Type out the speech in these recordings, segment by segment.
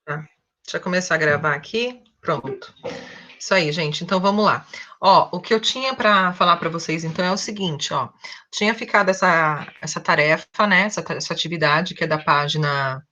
Deixa eu começar a gravar aqui. Pronto. Isso aí, gente. Então vamos lá. Ó, o que eu tinha para falar para vocês então é o seguinte, ó. Tinha ficado essa tarefa, né? Essa atividade que é da página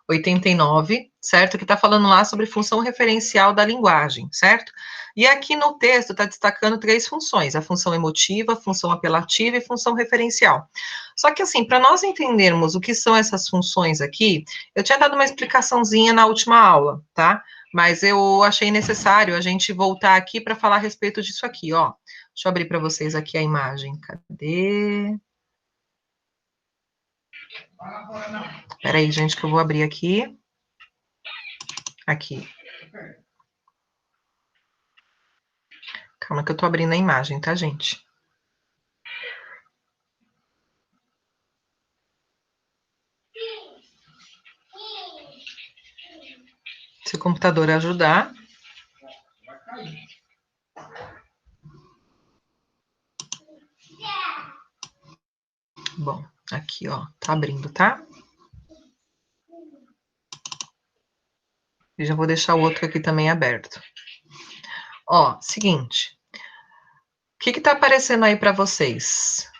89, certo? Que está falando lá sobre função referencial da linguagem, certo? E aqui no texto está destacando três funções: a função emotiva, a função apelativa e a função referencial. Só que, assim, para nós entendermos o que são essas funções aqui, eu tinha dado uma explicaçãozinha na última aula, tá? Mas eu achei necessário a gente voltar aqui para falar a respeito disso aqui, ó. Deixa eu abrir para vocês aqui a imagem. Cadê? Peraí, gente, que eu vou abrir aqui. Aqui. Calma que eu tô abrindo a imagem, tá, gente? Se o computador ajudar. Bom, aqui, ó, tá abrindo, tá? E já vou deixar o outro aqui também aberto. Ó, seguinte. O que que tá aparecendo aí para vocês?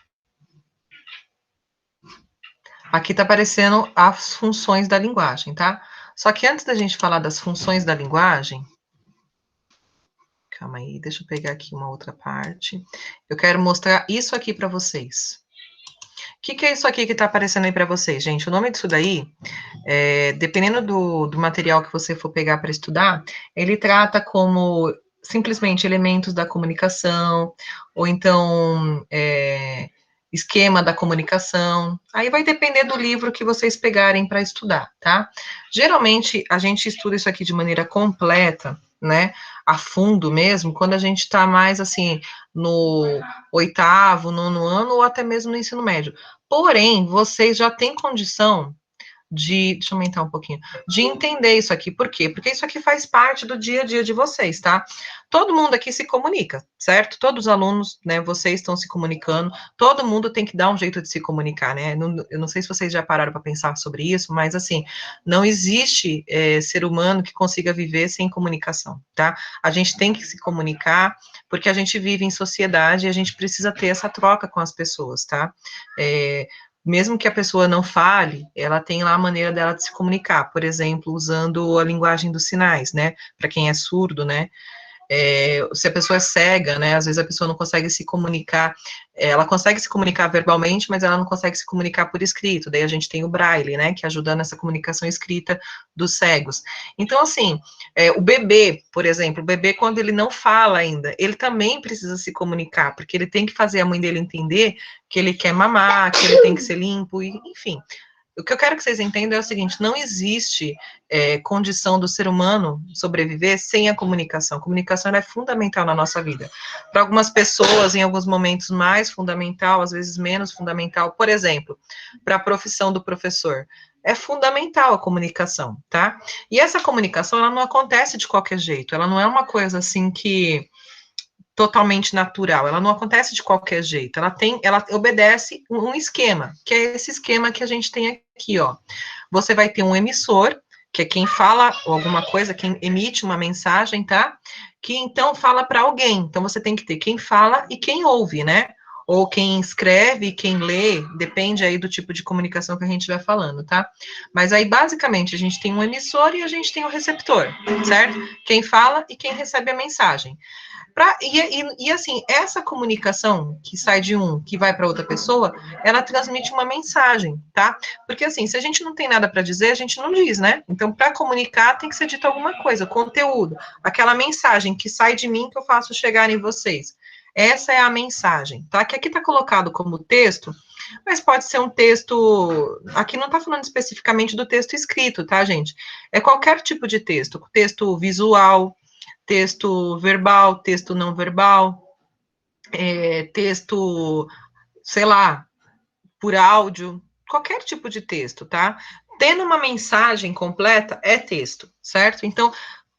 Aqui tá aparecendo as funções da linguagem, tá? Só que antes da gente falar das funções da linguagem, calma aí, deixa eu pegar aqui uma outra parte. Eu quero mostrar isso aqui para vocês. O que que é isso aqui que tá aparecendo aí para vocês, gente? O nome disso daí, dependendo do material que você for pegar para estudar, ele trata como simplesmente elementos da comunicação, ou então esquema da comunicação. Aí vai depender do livro que vocês pegarem para estudar, tá? Geralmente a gente estuda isso aqui de maneira completa, né? A fundo mesmo, quando a gente está mais assim no oitavo, nono ano, ou até mesmo no ensino médio. Porém, vocês já têm condição deixa eu aumentar um pouquinho, de entender isso aqui. Por quê? Porque isso aqui faz parte do dia a dia de vocês, tá? Todo mundo aqui se comunica, certo? Todos os alunos, né, vocês estão se comunicando, todo mundo tem que dar um jeito de se comunicar, né? Eu não sei se vocês já pararam para pensar sobre isso, mas assim, não existe ser humano que consiga viver sem comunicação, tá? A gente tem que se comunicar, porque a gente vive em sociedade e a gente precisa ter essa troca com as pessoas, tá? Mesmo que a pessoa não fale, ela tem lá a maneira dela de se comunicar, por exemplo, usando a linguagem dos sinais, né? Para quem é surdo, né? Se a pessoa é cega, né, às vezes a pessoa não consegue se comunicar, ela consegue se comunicar verbalmente, mas ela não consegue se comunicar por escrito, daí a gente tem o braille, né, que ajuda nessa comunicação escrita dos cegos. Então, assim, o bebê, por exemplo, o bebê, quando ele não fala ainda, ele também precisa se comunicar, porque ele tem que fazer a mãe dele entender que ele quer mamar, que ele tem que ser limpo, e, enfim. O que eu quero que vocês entendam é o seguinte: não existe condição do ser humano sobreviver sem a comunicação. A comunicação é fundamental na nossa vida. Para algumas pessoas, em alguns momentos, mais fundamental, às vezes menos fundamental. Por exemplo, para a profissão do professor. É fundamental a comunicação, tá? E essa comunicação, ela não acontece de qualquer jeito. Ela não é uma coisa assim que totalmente natural, ela não acontece de qualquer jeito, ela obedece um esquema, que é esse esquema que a gente tem aqui, ó. Você vai ter um emissor, que é quem fala alguma coisa, quem emite uma mensagem, tá? Que então fala para alguém. Então você tem que ter quem fala e quem ouve, né? Ou quem escreve e quem lê, depende aí do tipo de comunicação que a gente vai falando, tá? Mas aí, basicamente, a gente tem um emissor e a gente tem um receptor, certo? Quem fala e quem recebe a mensagem. Assim, essa comunicação que sai de um, que vai para outra pessoa, ela transmite uma mensagem, tá? Porque assim, se a gente não tem nada para dizer, a gente não diz, né? Então, para comunicar, tem que ser dito alguma coisa, conteúdo, aquela mensagem que sai de mim que eu faço chegar em vocês. Essa é a mensagem, tá? Que aqui está colocado como texto, mas pode ser um texto. Aqui não está falando especificamente do texto escrito, tá, gente? É qualquer tipo de texto, texto visual, texto verbal, texto não verbal, texto, sei lá, por áudio, qualquer tipo de texto, tá? Tendo uma mensagem completa, é texto, certo? Então,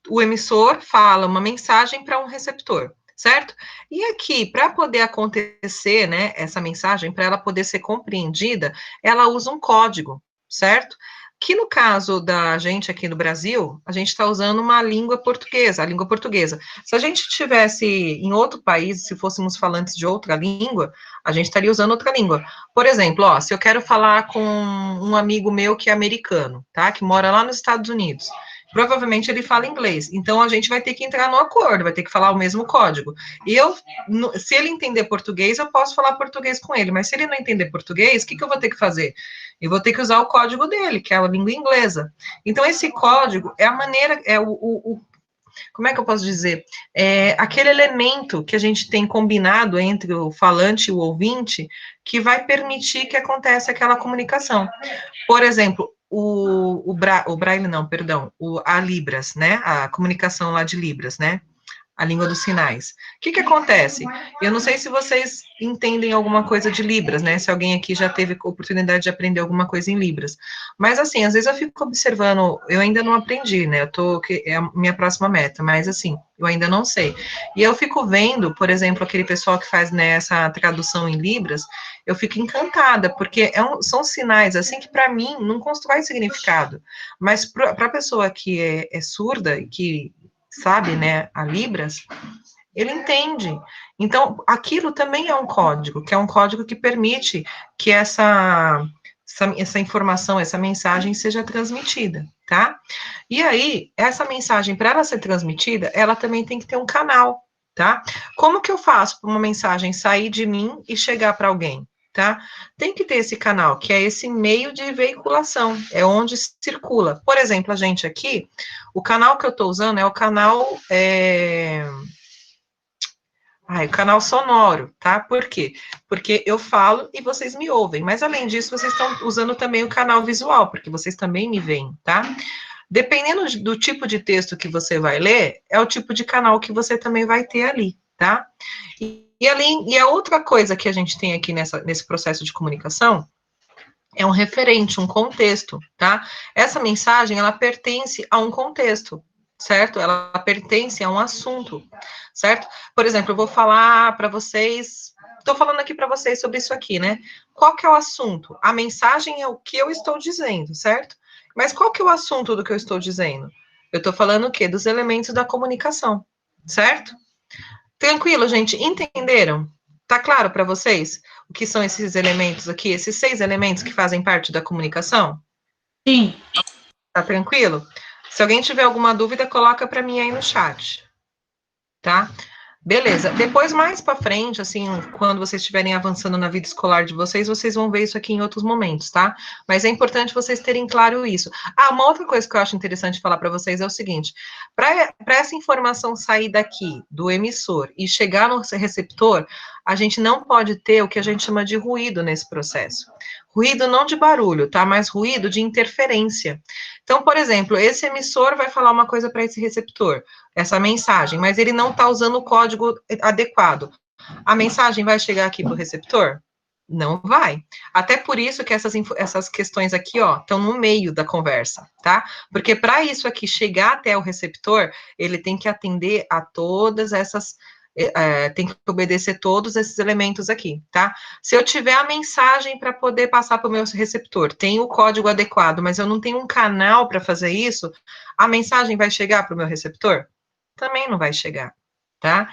o emissor fala uma mensagem para um receptor, certo? E aqui, para poder acontecer, né, essa mensagem, para ela poder ser compreendida, ela usa um código, certo? Que no caso da gente aqui no Brasil, a gente está usando uma língua portuguesa, a língua portuguesa. Se a gente estivesse em outro país, se fôssemos falantes de outra língua, a gente estaria usando outra língua. Por exemplo, ó, se eu quero falar com um amigo meu que é americano, tá? Que mora lá nos Estados Unidos. Provavelmente ele fala inglês. Então a gente vai ter que entrar no acordo, vai ter que falar o mesmo código. E eu, se ele entender português, eu posso falar português com ele. Mas se ele não entender português, o que eu vou ter que fazer? Eu vou ter que usar o código dele, que é a língua inglesa. Então, esse código é a maneira, é como é que eu posso dizer? É aquele elemento que a gente tem combinado entre o falante e o ouvinte que vai permitir que aconteça aquela comunicação. Por exemplo, o Braille não, perdão, a Libras, né? A comunicação lá de Libras, né? A língua dos sinais. O que acontece? Eu não sei se vocês entendem alguma coisa de Libras, né? Se alguém aqui já teve oportunidade de aprender alguma coisa em Libras. Mas, assim, às vezes eu fico observando, eu ainda não aprendi, né? É a minha próxima meta, mas, assim, eu ainda não sei. E eu fico vendo, por exemplo, aquele pessoal que faz, né, essa tradução em Libras, eu fico encantada, porque são sinais, assim, que para mim não constrói significado. Mas para a pessoa que é surda e que sabe, né, a Libras, ele entende. Então, aquilo também é um código, que é um código que permite que essa informação, essa mensagem seja transmitida, tá? E aí, essa mensagem, para ela ser transmitida, ela também tem que ter um canal, tá? Como que eu faço para uma mensagem sair de mim e chegar para alguém? Tá? Tem que ter esse canal, que é esse meio de veiculação, é onde circula. Por exemplo, a gente aqui, o canal que eu estou usando é o canal o canal sonoro, tá? Por quê? Porque eu falo e vocês me ouvem, mas além disso, vocês estão usando também o canal visual, porque vocês também me veem, tá? Dependendo do tipo de texto que você vai ler, é o tipo de canal que você também vai ter ali, tá? E a outra coisa que a gente tem aqui nesse processo de comunicação é um referente, um contexto, tá? Essa mensagem, ela pertence a um contexto, certo? Ela pertence a um assunto, certo? Por exemplo, eu vou falar para vocês, estou falando aqui para vocês sobre isso aqui, né? Qual que é o assunto? A mensagem é o que eu estou dizendo, certo? Mas qual que é o assunto do que eu estou dizendo? Eu estou falando o quê? Dos elementos da comunicação, certo? Tranquilo, gente, entenderam? Tá claro para vocês o que são esses elementos aqui, esses 6 elementos que fazem parte da comunicação? Sim. Tá tranquilo? Se alguém tiver alguma dúvida, coloca para mim aí no chat, tá? Beleza. Depois, mais para frente, assim, quando vocês estiverem avançando na vida escolar de vocês, vocês vão ver isso aqui em outros momentos, tá? Mas é importante vocês terem claro isso. Ah, uma outra coisa que eu acho interessante falar para vocês é o seguinte: para essa informação sair daqui, do emissor, e chegar no receptor, a gente não pode ter o que a gente chama de ruído nesse processo. Ruído não de barulho, tá? Mas ruído de interferência. Então, por exemplo, esse emissor vai falar uma coisa para esse receptor, essa mensagem, mas ele não está usando o código adequado. A mensagem vai chegar aqui para o receptor? Não vai. Até por isso que essas questões aqui, ó, estão no meio da conversa, tá? Porque para isso aqui chegar até o receptor, ele tem que atender a todas essas, tem que obedecer todos esses elementos aqui, tá? Se eu tiver a mensagem para poder passar para o meu receptor, tem o código adequado, mas eu não tenho um canal para fazer isso, a mensagem vai chegar para o meu receptor? Também não vai chegar, tá?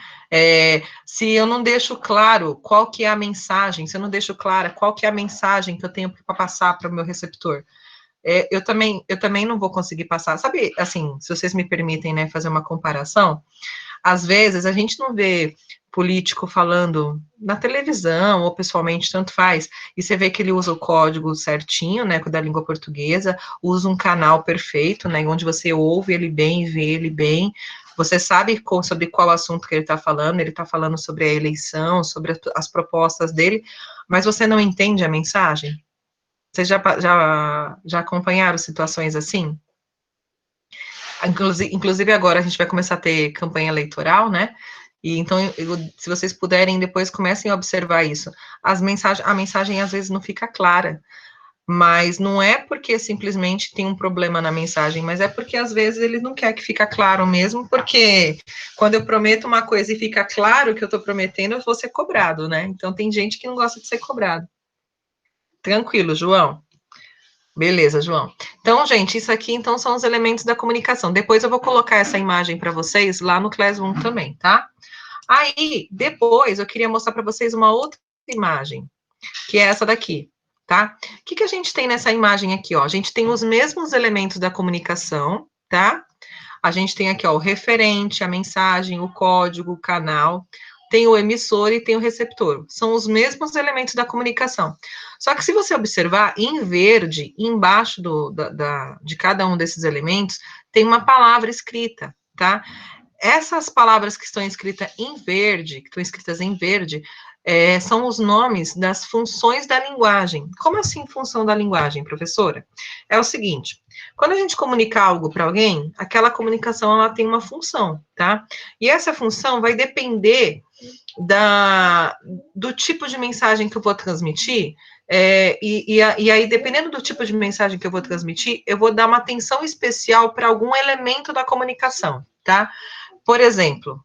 Se eu não deixo claro qual que é a mensagem, se eu não deixo clara qual que é a mensagem que eu tenho para passar para o meu receptor, eu também não vou conseguir passar. Sabe, assim, se vocês me permitem, né, fazer uma comparação, às vezes a gente não vê político falando na televisão ou pessoalmente, tanto faz, e você vê que ele usa o código certinho, né, da língua portuguesa, usa um canal perfeito, né, onde você ouve ele bem, vê ele bem, você sabe sobre qual assunto que ele está falando sobre a eleição, sobre as propostas dele, mas você não entende a mensagem? Vocês já acompanharam situações assim? Inclusive agora a gente vai começar a ter campanha eleitoral, né? E então, se vocês puderem, depois comecem a observar isso. A mensagem às vezes não fica clara, mas não é porque simplesmente tem um problema na mensagem, mas é porque às vezes ele não quer que fique claro mesmo, porque quando eu prometo uma coisa e fica claro o que eu estou prometendo, eu vou ser cobrado, né? Então tem gente que não gosta de ser cobrado. Tranquilo, João. Beleza, João. Então, gente, isso aqui, então, são os elementos da comunicação. Depois eu vou colocar essa imagem para vocês lá no Classroom também, tá? Aí, depois, eu queria mostrar para vocês uma outra imagem, que é essa daqui, tá? O que a gente tem nessa imagem aqui, ó? A gente tem os mesmos elementos da comunicação, tá? A gente tem aqui, ó, o referente, a mensagem, o código, o canal, tem o emissor e tem o receptor. São os mesmos elementos da comunicação. Só que se você observar, em verde, embaixo de cada um desses elementos, tem uma palavra escrita, tá? Essas palavras que estão escritas em verde, que estão escritas em verde, são os nomes das funções da linguagem. Como assim função da linguagem, professora? É o seguinte, quando a gente comunica algo para alguém, aquela comunicação ela tem uma função, tá? E essa função vai depender do tipo de mensagem que eu vou transmitir, e aí, dependendo do tipo de mensagem que eu vou transmitir, eu vou dar uma atenção especial para algum elemento da comunicação, tá? Por exemplo,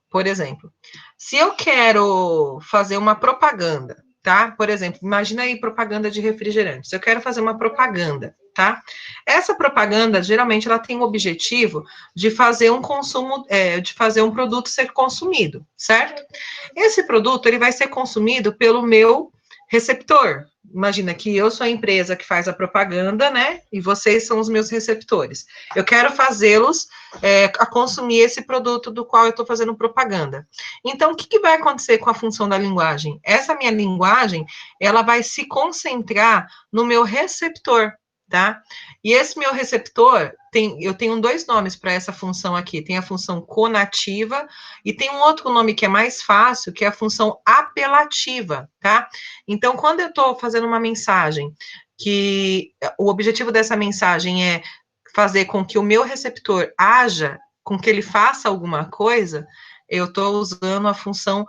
se eu quero fazer uma propaganda, tá? Por exemplo, imagina aí propaganda de refrigerantes. Eu quero fazer uma propaganda, tá? Essa propaganda, geralmente, ela tem o objetivo de fazer um consumo, de fazer um produto ser consumido, certo? Esse produto, ele vai ser consumido pelo meu receptor. Imagina que eu sou a empresa que faz a propaganda, né? E vocês são os meus receptores. Eu quero fazê-los a consumir esse produto do qual eu estou fazendo propaganda. Então, o que vai acontecer com a função da linguagem? Essa minha linguagem, ela vai se concentrar no meu receptor, tá? E esse meu receptor, eu tenho dois nomes para essa função aqui. Tem a função conativa e tem um outro nome que é mais fácil, que é a função apelativa, tá? Então, quando eu estou fazendo uma mensagem, que o objetivo dessa mensagem é fazer com que o meu receptor haja, com que ele faça alguma coisa, eu estou usando a função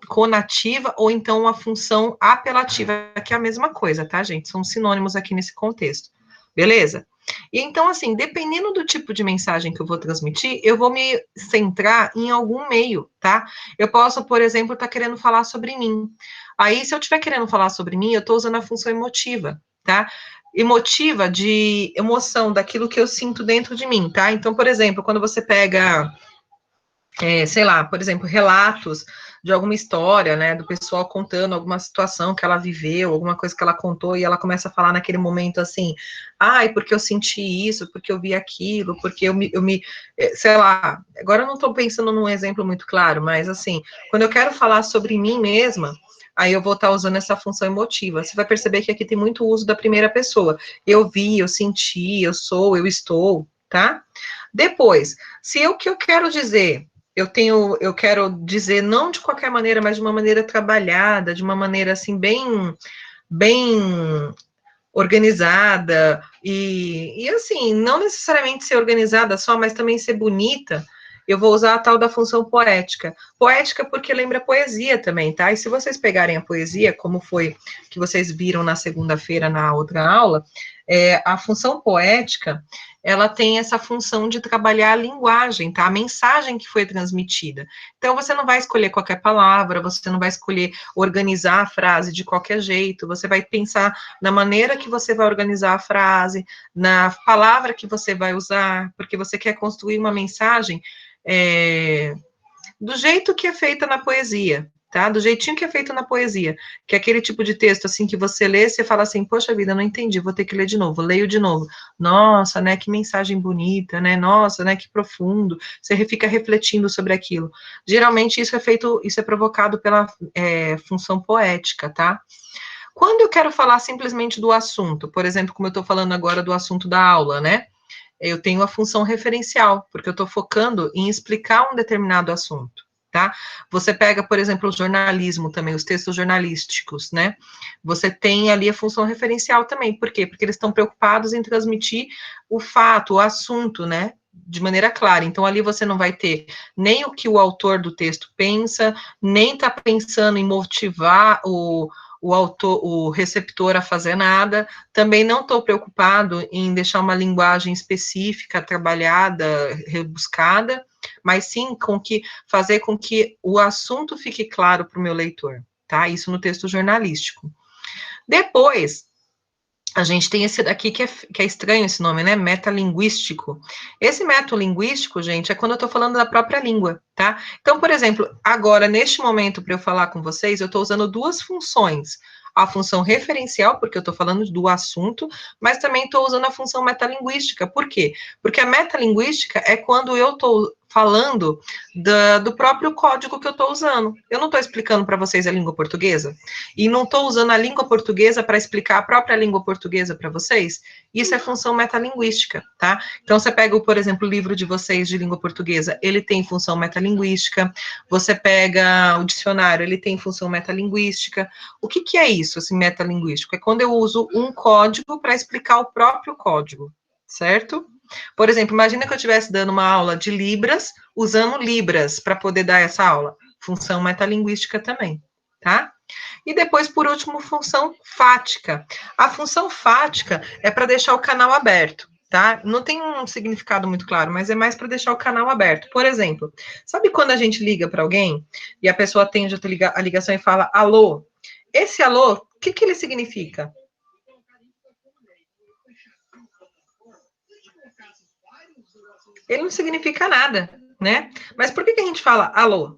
conativa ou então a função apelativa, que é a mesma coisa, tá, gente? São sinônimos aqui nesse contexto. Beleza? E então, assim, dependendo do tipo de mensagem que eu vou transmitir, eu vou me centrar em algum meio, tá? Eu posso, por exemplo, estar querendo falar sobre mim. Aí, se eu estiver querendo falar sobre mim, eu estou usando a função emotiva, tá? Emotiva de emoção, daquilo que eu sinto dentro de mim, tá? Então, por exemplo, quando você pega sei lá, por exemplo, relatos de alguma história, né, do pessoal contando alguma situação que ela viveu, alguma coisa que ela contou, e ela começa a falar naquele momento assim, ai, porque eu senti isso, porque eu vi aquilo, porque sei lá, agora eu não estou pensando num exemplo muito claro, mas assim, quando eu quero falar sobre mim mesma, aí eu vou estar usando essa função emotiva. Você vai perceber que aqui tem muito uso da primeira pessoa. Eu vi, eu senti, eu sou, eu estou, tá? Depois, se o que eu quero dizer eu quero dizer não de qualquer maneira, mas de uma maneira trabalhada, de uma maneira assim bem organizada e assim, não necessariamente ser organizada só, mas também ser bonita. Eu vou usar a tal da função poética. Poética porque lembra poesia também, tá? E se vocês pegarem a poesia, como foi que vocês viram na segunda-feira na outra aula, a função poética, ela tem essa função de trabalhar a linguagem, tá? A mensagem que foi transmitida. Então, você não vai escolher qualquer palavra, você não vai escolher organizar a frase de qualquer jeito, você vai pensar na maneira que você vai organizar a frase, na palavra que você vai usar, porque você quer construir uma mensagem do jeito que é feita na poesia, tá? Do jeitinho que é feito na poesia, que é aquele tipo de texto, assim, que você lê, você fala assim, poxa vida, não entendi, vou ter que ler de novo, leio de novo. Nossa, né, que mensagem bonita, né, nossa, né, que profundo, você fica refletindo sobre aquilo. Geralmente isso é provocado pela função poética, tá? Quando eu quero falar simplesmente do assunto, por exemplo, como eu estou falando agora do assunto da aula, né? Eu tenho a função referencial, porque eu estou focando em explicar um determinado assunto, tá? Você pega, por exemplo, o jornalismo também, os textos jornalísticos, né? Você tem ali a função referencial também, por quê? Porque eles estão preocupados em transmitir o fato, o assunto, né? De maneira clara. Então, ali você não vai ter nem o que o autor do texto pensa, nem está pensando em motivar o autor, o receptor a fazer nada. Também não estou preocupado em deixar uma linguagem específica, trabalhada, rebuscada, mas sim fazer com que o assunto fique claro para o meu leitor, tá? Isso no texto jornalístico. Depois, A gente tem esse daqui que é estranho esse nome, né? Metalinguístico. Esse metalinguístico, gente, é quando eu estou falando da própria língua, tá? Então, por exemplo, agora, neste momento, para eu falar com vocês, eu estou usando duas funções. A função referencial, porque eu estou falando do assunto, mas também estou usando a função metalinguística. Por quê? Porque a metalinguística é quando eu estou falando do próprio código que eu estou usando. Eu não estou explicando para vocês a língua portuguesa e não estou usando a língua portuguesa para explicar a própria língua portuguesa para vocês. Isso é função metalinguística, tá? Então, você pega, por exemplo, o livro de vocês de língua portuguesa, ele tem função metalinguística. Você pega o dicionário, ele tem função metalinguística. O que, que é isso, esse metalinguístico? É quando eu uso um código para explicar o próprio código, certo? Por exemplo, imagina que eu estivesse dando uma aula de Libras, usando Libras para poder dar essa aula. Função metalinguística também, tá? E depois, por último, função fática. A função fática é para deixar o canal aberto, tá? Não tem um significado muito claro, mas é mais para deixar o canal aberto. Por exemplo, sabe quando a gente liga para alguém e a pessoa atende a ligação e fala alô? Esse alô, o que, que ele significa? Ele não significa nada, né? Mas por que, que a gente fala alô?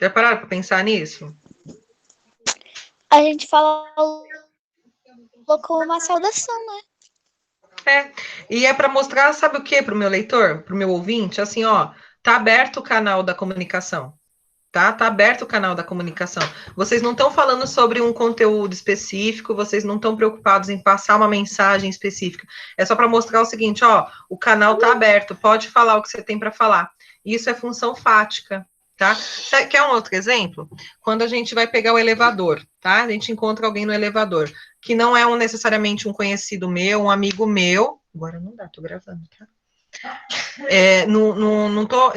Já pararam para pensar nisso? A gente fala como uma saudação, né? É, e é para mostrar, sabe o que, para o meu leitor, para o meu ouvinte? Assim, ó, tá aberto o canal da comunicação. Tá? Tá aberto o canal da comunicação. Vocês não estão falando sobre um conteúdo específico, vocês não estão preocupados em passar uma mensagem específica. É só para mostrar o seguinte, ó, o canal tá aberto, pode falar o que você tem para falar. Isso é função fática, tá? Quer um outro exemplo? Quando a gente vai pegar o elevador, tá? A gente encontra alguém no elevador, que não é necessariamente um conhecido meu, um amigo meu. Agora não dá, tô gravando, tá?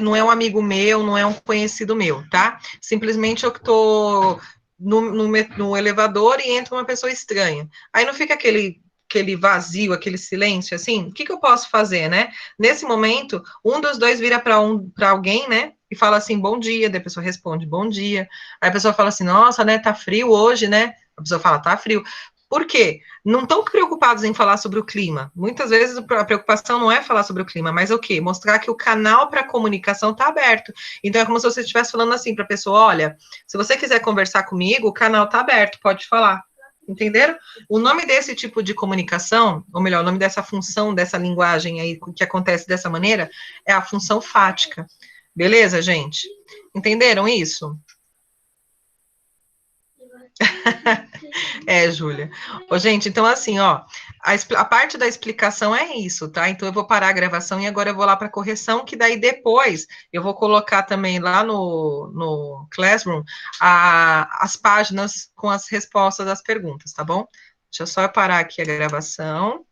Não é um amigo meu, não é um conhecido meu, tá? Simplesmente eu que tô no elevador e entra uma pessoa estranha. Aí não fica aquele vazio, aquele silêncio, assim? O que, que eu posso fazer, né? Nesse momento, um dos dois vira para alguém, né? E fala assim, bom dia, daí a pessoa responde, bom dia. Aí a pessoa fala assim, nossa, né, tá frio hoje, né? A pessoa fala, tá frio. Por quê? Não estão preocupados em falar sobre o clima. Muitas vezes a preocupação não é falar sobre o clima, mas é o quê? Mostrar que o canal para comunicação está aberto. Então é como se você estivesse falando assim para a pessoa: olha, se você quiser conversar comigo, o canal está aberto, pode falar. Entenderam? O nome desse tipo de comunicação, ou melhor, o nome dessa função, dessa linguagem aí que acontece dessa maneira, é a função fática. Beleza, gente? Entenderam isso? É, Júlia. Ô, gente, então assim, ó, a parte da explicação é isso, tá? Então eu vou parar a gravação e agora eu vou lá para a correção, que daí depois eu vou colocar também lá no Classroom as páginas com as respostas das perguntas, tá bom? Deixa eu só parar aqui a gravação.